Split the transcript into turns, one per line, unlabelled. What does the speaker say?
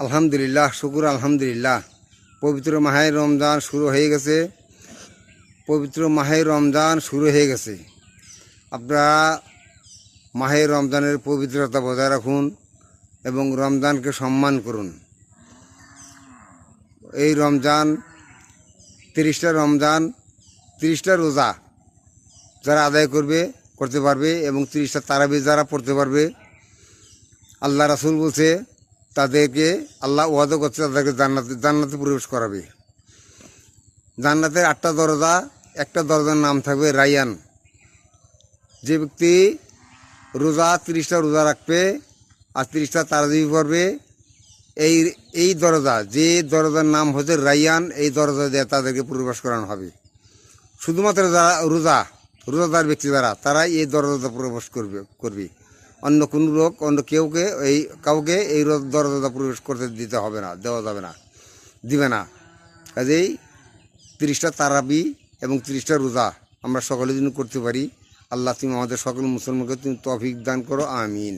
আলহামদুলিল্লাহ, শুকুর আলহামদুলিল্লাহ। পবিত্র মাহে রমজান শুরু হয়ে গেছে। আপনারা মাহে রমজানের পবিত্রতা বজায় রাখুন এবং রমজানকে সম্মান করুন। এই রমজান 30টা রোজা যারা আদায় করতে পারবে এবং 30টা তারাবি যারা পড়তে পারবে, আল্লাহ রাসূল বলছে তাদেরকে আল্লাহ ওয়াদা করছে তাদেরকে জান্নাতে প্রবেশ করাবে। জান্নাতের 8টা দরজা, একটা দরজার নাম থাকবে রায়্যান। যে ব্যক্তি 30টা রোজা রাখবে আর 30টা তারাবি পড়বে, এই দরজা, যে দরজার নাম হচ্ছে রায়্যান, এই দরজা দিয়ে তাদেরকে প্রবেশ করানো হবে। শুধুমাত্র যারা রোজাদার ব্যক্তি তারা এই দরজাটা প্রবেশ করবে। অন্য কোনো লোক, অন্য কাউকে এই দরজাটা প্রবেশ করতে দেওয়া যাবে না, দিবে না। কাজেই 30টা তারাবি এবং 30টা রোজা আমরা সকলের জন্য করতে পারি। আল্লাহ তুমি আমাদের সকল মুসলমানকে তুমি তৌফিক দান করো, আমিন।